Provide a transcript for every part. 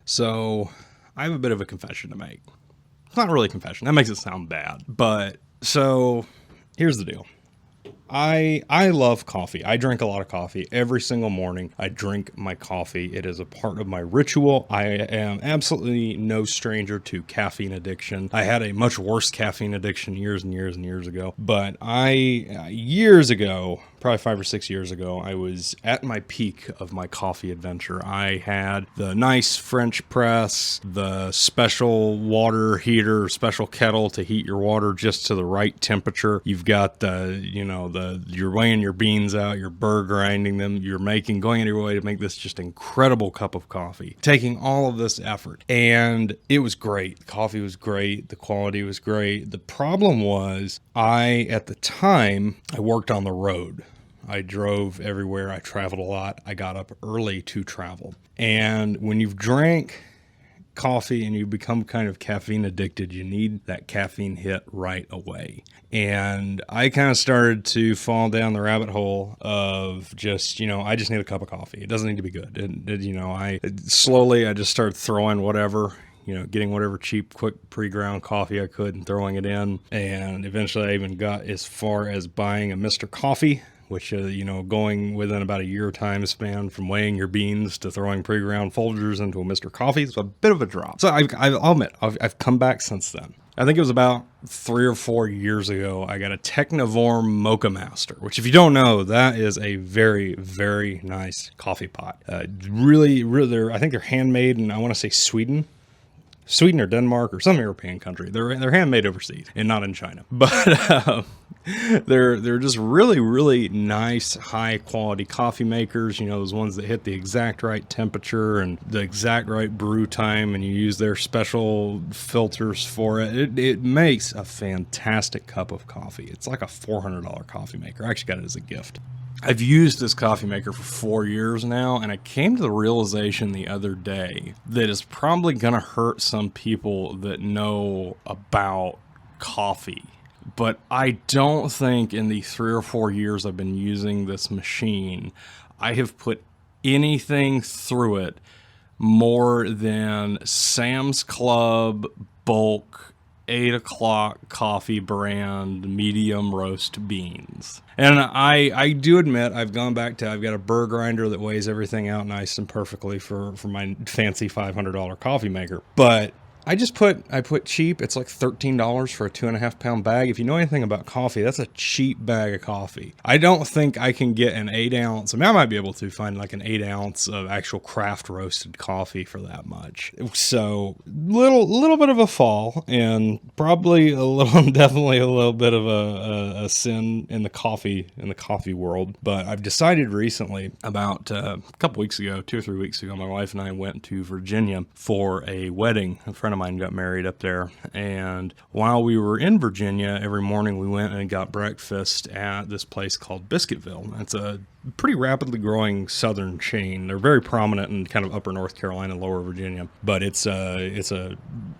So I have a bit of a confession to make. It's not really a confession. That makes it sound bad. But so here's the deal. I love coffee. I drink a lot of coffee every single morning. I drink my coffee. It is a part of my ritual. I am absolutely no stranger to caffeine addiction. I had a much worse caffeine addiction years and years and years ago. But years ago, probably 5 or 6 years ago, I was at my peak of my coffee adventure. I had the nice French press, the special water heater, special kettle to heat your water just to the right temperature. You've got you're weighing your beans out, you're burr grinding them, you're going out of your way to make this just incredible cup of coffee, taking all of this effort. And it was great. The coffee was great. The quality was great. The problem was at the time, I worked on the road. I drove everywhere. I traveled a lot. I got up early to travel. And when you've drank coffee and you become kind of caffeine addicted, you need that caffeine hit right away. And I kind of started to fall down the rabbit hole of just, I just need a cup of coffee. It doesn't need to be good. I just started throwing whatever, getting whatever cheap, quick pre-ground coffee I could and throwing it in. And eventually I even got as far as buying a Mr. Coffee, which, going within about a year time span from weighing your beans to throwing pre-ground Folgers into a Mr. Coffee. It's a bit of a drop. So I'll admit, I've come back since then. I think it was about 3 or 4 years ago, I got a Technivorm Mocha Master, which if you don't know, that is a very, very nice coffee pot. Really, I think they're handmade in, I want to say Sweden or Denmark or some European country. They're handmade overseas and not in China. But they're just really, really nice, high quality coffee makers. Those ones that hit the exact right temperature and the exact right brew time, and you use their special filters for it. It makes a fantastic cup of coffee. It's like a $400 coffee maker. I actually got it as a gift. I've used this coffee maker for 4 years now, and I came to the realization the other day that it's probably going to hurt some people that know about coffee. But I don't think in the 3 or 4 years I've been using this machine, I have put anything through it more than Sam's Club bulk 8 o'clock coffee brand medium roast beans. And I do admit I've gone back to, I've got a burr grinder that weighs everything out nice and perfectly for my fancy $500 coffee maker. But I put cheap. It's like $13 for a 2.5 pound bag. If you know anything about coffee, that's a cheap bag of coffee. I don't think I can get an 8 ounce. I mean, I might be able to find like an 8 ounce of actual craft roasted coffee for that much. So little bit of a fall, and probably definitely a little bit of a sin in the coffee world. But I've decided recently, about a couple weeks ago, 2 or 3 weeks ago, my wife and I went to Virginia for a wedding. A friend of mine got married up there, and while we were in Virginia, every morning we went and got breakfast at this place called Biscuitville. It's a pretty rapidly growing southern chain. They're very prominent in kind of upper North Carolina, lower Virginia, but it's a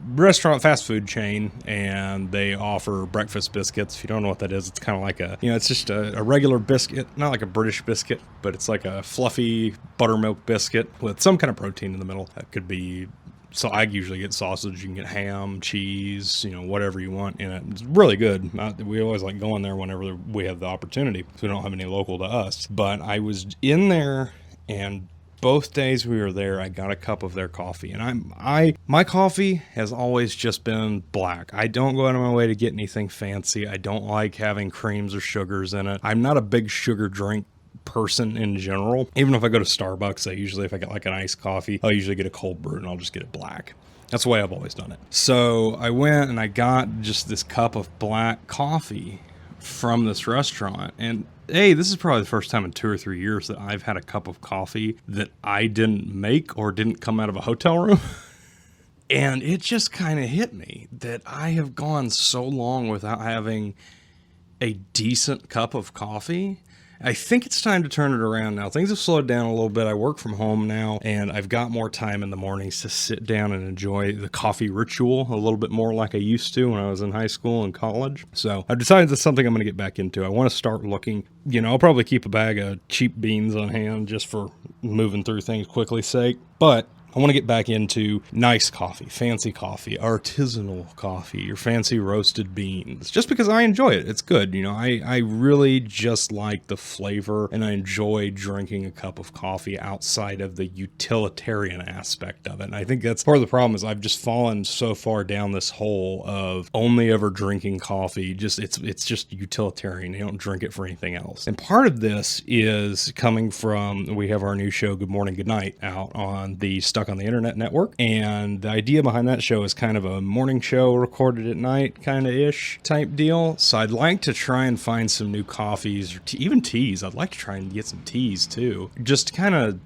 restaurant fast food chain, and they offer breakfast biscuits. If you don't know what that is, it's kind of like it's just a regular biscuit, not like a British biscuit, but it's like a fluffy buttermilk biscuit with some kind of protein in the middle. That could be, so I usually get sausage. You can get ham, cheese, whatever you want in it. It's really good. We always like going there whenever we have the opportunity, because we don't have any local to us. But I was in there, and both days we were there, I got a cup of their coffee. And my coffee has always just been black. I don't go out of my way to get anything fancy. I don't like having creams or sugars in it. I'm not a big sugar drink person in general. Even if I go to Starbucks, if I get like an iced coffee, I'll usually get a cold brew and I'll just get it black. That's the way I've always done it. So I went and I got just this cup of black coffee from this restaurant. And hey, this is probably the first time in 2 or 3 years that I've had a cup of coffee that I didn't make or didn't come out of a hotel room. And it just kind of hit me that I have gone so long without having a decent cup of coffee. I think it's time to turn it around now. Things have slowed down a little bit. I work from home now, and I've got more time in the mornings to sit down and enjoy the coffee ritual a little bit more like I used to when I was in high school and college. So I've decided that's something I'm going to get back into. I want to start looking, I'll probably keep a bag of cheap beans on hand just for moving through things quickly sake, but I want to get back into nice coffee, fancy coffee, artisanal coffee, your fancy roasted beans, just because I enjoy it. It's good. I really just like the flavor, and I enjoy drinking a cup of coffee outside of the utilitarian aspect of it. And I think that's part of the problem is I've just fallen so far down this hole of only ever drinking coffee. It's just utilitarian. You don't drink it for anything else. And part of this is coming from, we have our new show, Good Morning, Good Night, out on the Stuck on the Internet network. And the idea behind that show is kind of a morning show recorded at night kind of ish type deal. So I'd like to try and find some new coffees or even teas. I'd like to try and get some teas too. Just kind of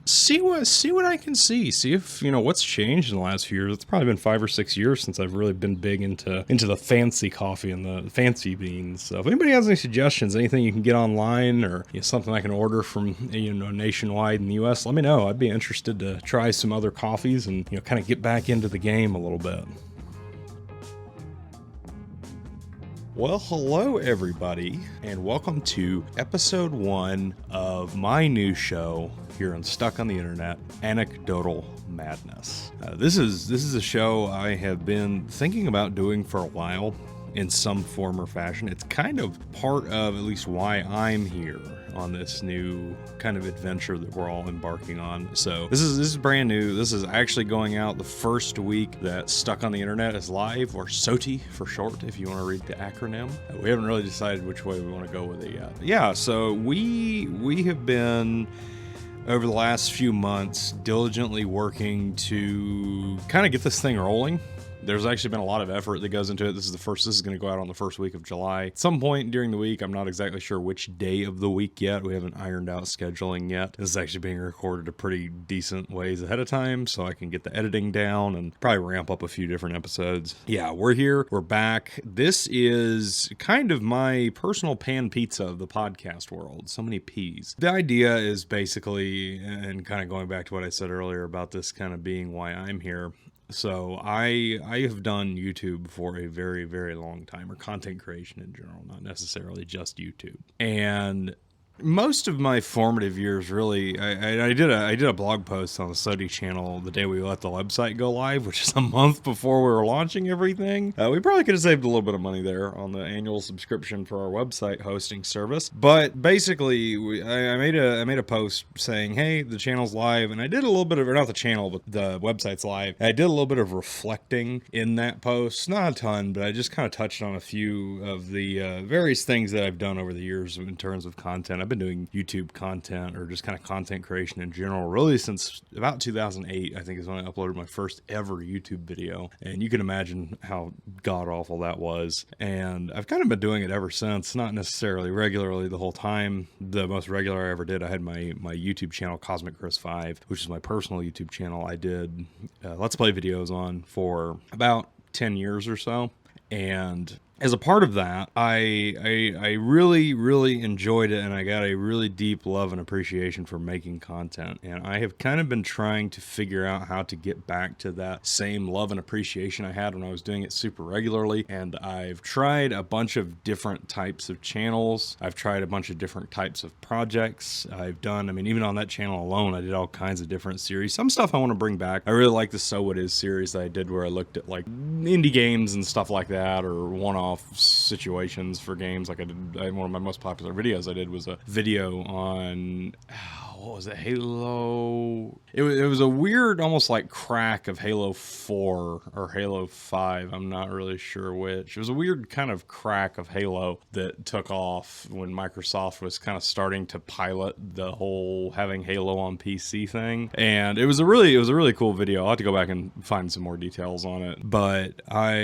see what I can see if what's changed in the last few years. It's probably been 5 or 6 years since I've really been big into the fancy coffee and the fancy beans. So if anybody has any suggestions, anything you can get online, or something I can order from nationwide in the US, let me know. I'd be interested to try some other coffees and kind of get back into the game a little bit. Well, hello everybody, and welcome to episode 1 of my new show here on Stuck on the Internet, Anecdotal Madness. This is a show I have been thinking about doing for a while in some form or fashion. It's kind of part of at least why I'm here on this new kind of adventure that we're all embarking on. So this is brand new. This is actually going out the first week that Stuck on the Internet is live, or SOTI for short, if you want to read the acronym. We haven't really decided which way we want to go with it yet. Yeah, so we have been, over the last few months, diligently working to kind of get this thing rolling. There's actually been a lot of effort that goes into it. This is going to go out on the first week of July. At some point during the week, I'm not exactly sure which day of the week yet. We haven't ironed out scheduling yet. This is actually being recorded a pretty decent ways ahead of time, so I can get the editing down and probably ramp up a few different episodes. Yeah, we're here. We're back. This is kind of my personal pan pizza of the podcast world. So many P's. The idea is basically, and kind of going back to what I said earlier about this kind of being why I'm here. So I have done YouTube for a very, very long time, or content creation in general, not necessarily just YouTube. And most of my formative years, really, I did a blog post on the SOTI channel the day we let the website go live, which is a month before we were launching everything. We probably could have saved a little bit of money there on the annual subscription for our website hosting service. But basically, I made a post saying, hey, the channel's live, and I did a little bit of, or not the channel, but the website's live. I did a little bit of reflecting in that post, not a ton, but I just kind of touched on a few of the various things that I've done over the years in terms of content. I've been doing YouTube content, or just kind of content creation in general, really since about 2008, I think, is when I uploaded my first ever YouTube video. And you can imagine how god awful that was. And I've kind of been doing it ever since, not necessarily regularly the whole time. The most regular I ever did, I had my YouTube channel, Cosmic Chris 5, which is my personal YouTube channel. I did Let's Play videos on for about 10 years or so. And as a part of that, I really, really enjoyed it, and I got a really deep love and appreciation for making content. And I have kind of been trying to figure out how to get back to that same love and appreciation I had when I was doing it super regularly. And I've tried a bunch of different types of channels. I've tried a bunch of different types of projects. Even on that channel alone, I did all kinds of different series. Some stuff I want to bring back. I really like the So What Is series that I did, where I looked at like indie games and stuff like that, or one-off situations for games. Like one of my most popular videos I did was a video on what was it, Halo? It was a weird, almost like crack of Halo 4 or Halo 5. I'm not really sure which. It was a weird kind of crack of Halo that took off when Microsoft was kind of starting to pilot the whole having Halo on PC thing. And it was a really cool video. I'll have to go back and find some more details on it. But I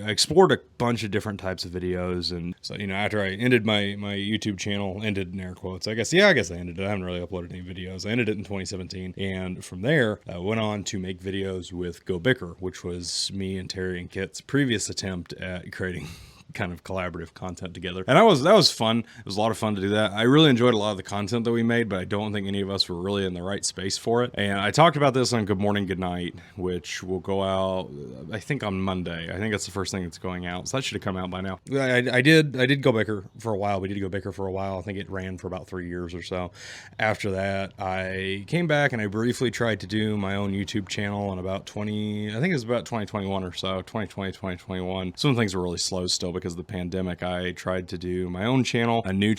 explored a bunch of different types of videos. And so, after I ended my YouTube channel, ended in air quotes, I guess I ended it. I haven't really uploaded any videos. I ended it in 2017, and from there I went on to make videos with Go Bicker, which was me and Terry and Kit's previous attempt at creating kind of collaborative content together. And that was fun. It was a lot of fun to do that. I really enjoyed a lot of the content that we made, but I don't think any of us were really in the right space for it. And I talked about this on Good Morning, Good Night, which will go out, I think, on Monday. I think that's the first thing that's going out. So that should have come out by now. I did Go Baker for a while. We did Go Baker for a while. I think it ran for about 3 years or so. After that, I came back and I briefly tried to do my own YouTube channel in about 2021 or so, 2020, 2021. Some things were really slow still because of the pandemic. I tried to do my own channel, a new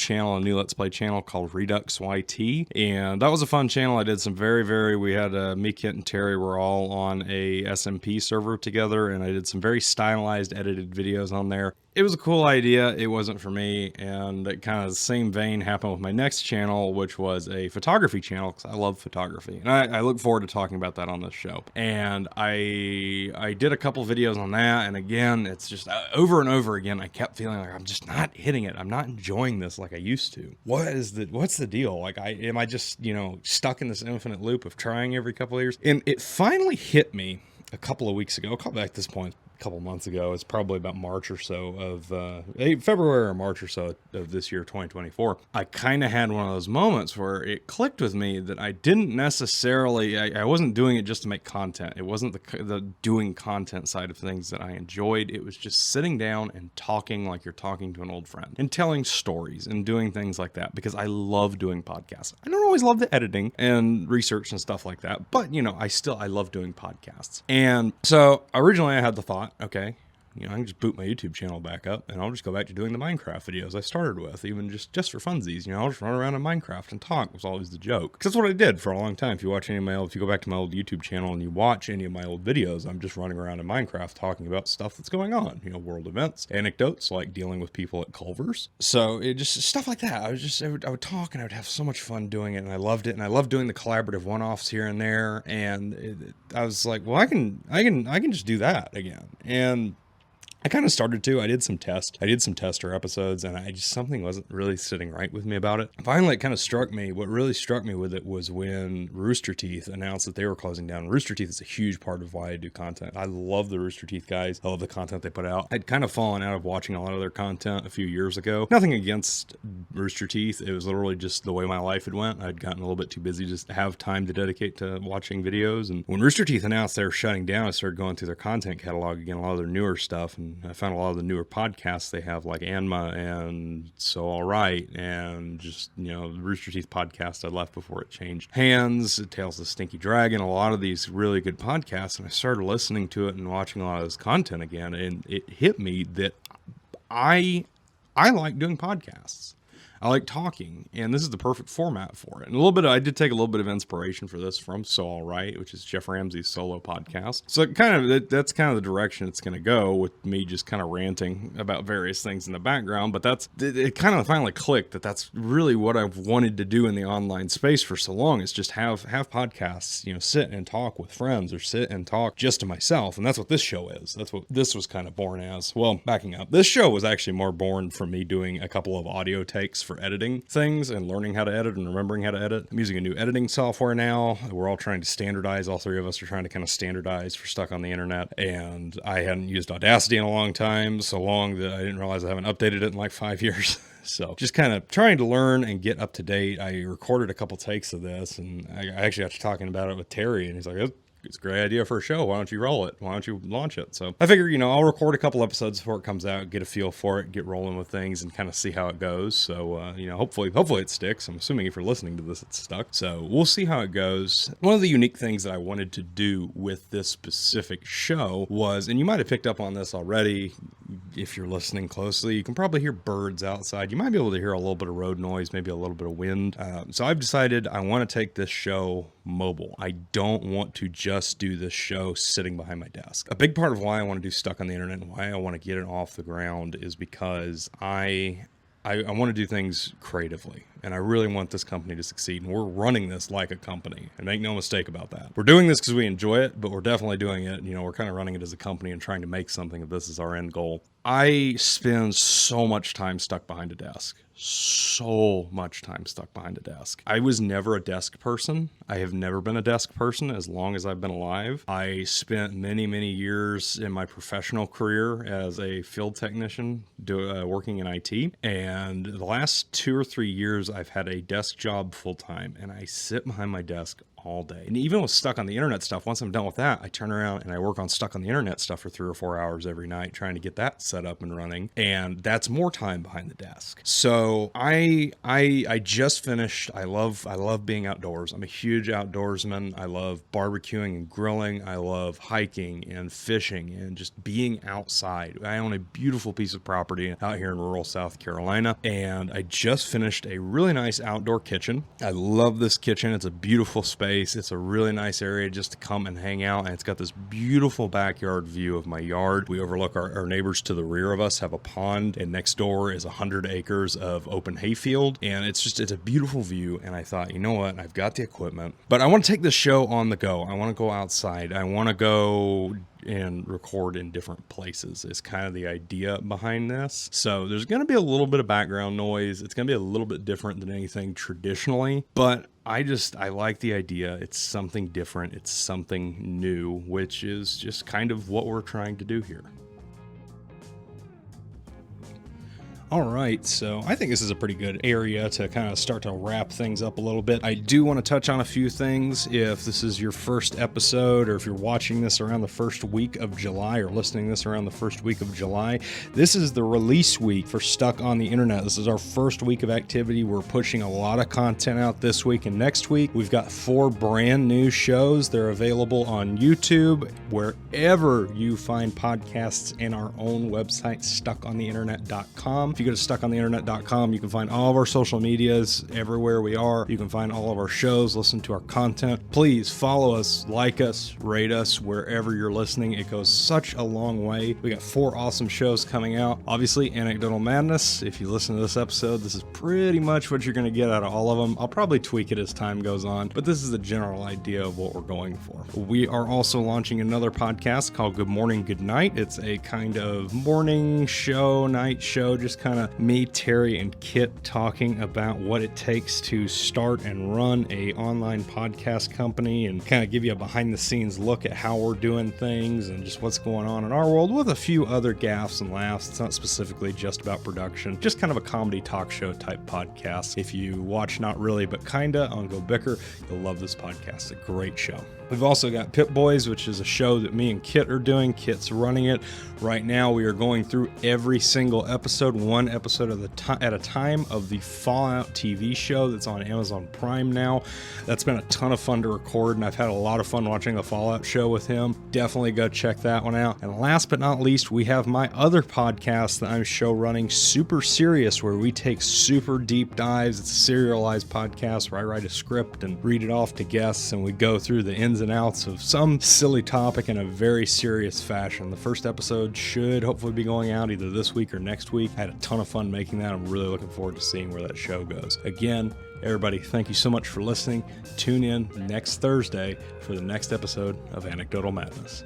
Let's Play channel called Redux YT. And that was a fun channel. I did some we had me, Kent, and Terry were all on a SMP server together, and I did some very stylized edited videos on there. It was a cool idea. It wasn't for me. And that kind of the same vein happened with my next channel, which was a photography channel, because I love photography. And I look forward to talking about that on this show. And I did a couple videos on that. And again, it's just over and over again, I kept feeling like I'm just not hitting it. I'm not enjoying this like I used to. What's the deal? Like, am I just, stuck in this infinite loop of trying every couple of years? And it finally hit me a couple of weeks ago, at this point, couple months ago. It's probably about March or so of February or March or so of this year, 2024. I kind of had one of those moments where it clicked with me that I didn't necessarily, I wasn't doing it just to make content. It wasn't the doing content side of things that I enjoyed. It was just sitting down and talking like you're talking to an old friend and telling stories and doing things like that, because I love doing podcasts. I don't always love the editing and research and stuff like that, but I love doing podcasts. And so originally I had the thought, okay, I can just boot my YouTube channel back up and I'll just go back to doing the Minecraft videos I started with, even just for funsies. I'll just run around in Minecraft and talk was always the joke. Because that's what I did for a long time. If you go back to my old YouTube channel and you watch any of my old videos, I'm just running around in Minecraft talking about stuff that's going on, world events, anecdotes, like dealing with people at Culver's. So it just stuff like that. I would talk and I would have so much fun doing it, and I loved it. And I loved doing the collaborative one-offs here and there. And I was like, well, I can just do that again. And I kind of started to. I did some tester episodes, and something wasn't really sitting right with me about it. Finally, it kind of struck me. What really struck me with it was when Rooster Teeth announced that they were closing down. Rooster Teeth is a huge part of why I do content. I love the Rooster Teeth guys. I love the content they put out. I'd kind of fallen out of watching a lot of their content a few years ago. Nothing against Rooster Teeth. It was literally just the way my life had went. I'd gotten a little bit too busy just to have time to dedicate to watching videos. And when Rooster Teeth announced they were shutting down, I started going through their content catalog again, a lot of their newer stuff, and I found a lot of the newer podcasts they have, like Anma and So All Right, and just, the Rooster Teeth podcast I left before it changed hands, Tales of the Stinky Dragon, a lot of these really good podcasts, and I started listening to it and watching a lot of this content again, and it hit me that I like doing podcasts. I like talking, and this is the perfect format for it. And I did take a little bit of inspiration for this from So All Right, which is Jeff Ramsey's solo podcast. So that's kind of the direction it's going to go, with me just kind of ranting about various things in the background. But it kind of finally clicked that that's really what I've wanted to do in the online space for so long, is just have podcasts, sit and talk with friends, or sit and talk just to myself. And that's what this show is. That's what this was kind of born as. Well, backing up, this show was actually more born from me doing a couple of audio takes for editing things and learning how to edit and remembering how to edit. I'm using a new editing software now. We're all trying to standardize. All three of us are trying to kind of standardize for stuck on the internet. And I hadn't used Audacity in a long time, so long that I didn't realize I haven't updated it in like 5 years. So just kind of trying to learn and get up to date. I recorded a couple takes of this, and I actually got to talking about it with Terry, and he's like, it's a great idea for a show. Why don't you roll it? Why don't you launch it? So I figure, I'll record a couple episodes before it comes out, get a feel for it, get rolling with things, and kind of see how it goes. So, hopefully it sticks. I'm assuming if you're listening to this, it's stuck. So we'll see how it goes. One of the unique things that I wanted to do with this specific show was, and you might have picked up on this already, if you're listening closely, you can probably hear birds outside. You might be able to hear a little bit of road noise, maybe a little bit of wind. So I've decided I want to take this show mobile. I don't want to just do this show sitting behind my desk. A big part of why I want to do Stuck on the Internet and why I want to get it off the ground is because I want to do things creatively, and I really want this company to succeed, and we're running this like a company, and make no mistake about that. We're doing this because we enjoy it, but we're definitely doing it, we're kind of running it as a company and trying to make something of this as our end goal. I spend so much time stuck behind a desk. So much time stuck behind a desk. I was never a desk person. I have never been a desk person as long as I've been alive. I spent many, many years in my professional career as a field technician working in IT. And the last 2 or 3 years, I've had a desk job full time, and I sit behind my desk all day. And even with stuck on the internet stuff, once I'm done with that, I turn around and I work on stuck on the internet stuff for 3 or 4 hours every night, trying to get that set up and running. And that's more time behind the desk. So I just finished. I love being outdoors. I'm a huge outdoorsman. I love barbecuing and grilling. I love hiking and fishing and just being outside. I own a beautiful piece of property out here in rural South Carolina, and I just finished a really nice outdoor kitchen. I love this kitchen. It's a beautiful space. It's a really nice area just to come and hang out, and it's got this beautiful backyard view of my yard. We overlook our neighbors to the rear of us have a pond, and next door is 100 acres of open hayfield, and it's a beautiful view. And I thought, you know what, I've got the equipment, but I want to take this show on the go. I want to go outside. I want to go and record in different places is kind of the idea behind this. So there's going to be a little bit of background noise. It's going to be a little bit different than anything traditionally, but I like the idea. It's something different. It's something new, which is just kind of what we're trying to do here. All right, so I think this is a pretty good area to kind of start to wrap things up a little bit. I do want to touch on a few things. If this is your first episode, or if you're watching this around the first week of July, or listening to this around the first week of July, this is the release week for Stuck on the Internet. This is our first week of activity. We're pushing a lot of content out this week and next week. We've got 4 brand new shows. They're available on YouTube, wherever you find podcasts, and our own website, stuckontheinternet.com. If you go to stuckontheinternet.com, you can find all of our social medias everywhere we are. You can find all of our shows, listen to our content. Please follow us, like us, rate us wherever you're listening. It goes such a long way. We got 4 awesome shows coming out. Obviously, Anecdotal Madness. If you listen to this episode, this is pretty much what you're going to get out of all of them. I'll probably tweak it as time goes on, but this is the general idea of what we're going for. We are also launching another podcast called Good Morning, Good Night. It's a kind of morning show, night show, just kind of me, Terry, and Kit talking about what it takes to start and run a online podcast company, and kind of give you a behind the scenes look at how we're doing things and just what's going on in our world, with a few other gaffes and laughs. It's not specifically just about production, just kind of a comedy talk show type podcast. If you watch Not Really But Kinda on Go Bicker, you'll love this podcast. It's a great show. We've also got Pip Boys, which is a show that me and Kit are doing. Kit's running it. Right now, we are going through every single episode, one episode at a time, of the Fallout TV show that's on Amazon Prime now. That's been a ton of fun to record, and I've had a lot of fun watching the Fallout show with him. Definitely go check that one out. And last but not least, we have my other podcast that I'm show running, Super Serious, where we take super deep dives. It's a serialized podcast where I write a script and read it off to guests, and we go through the ins and outs of some silly topic in a very serious fashion. The first episode should hopefully be going out either this week or next week. I had a ton of fun making that. I'm really looking forward to seeing where that show goes. Again, everybody, thank you so much for listening. Tune in next Thursday for the next episode of Anecdotal Madness.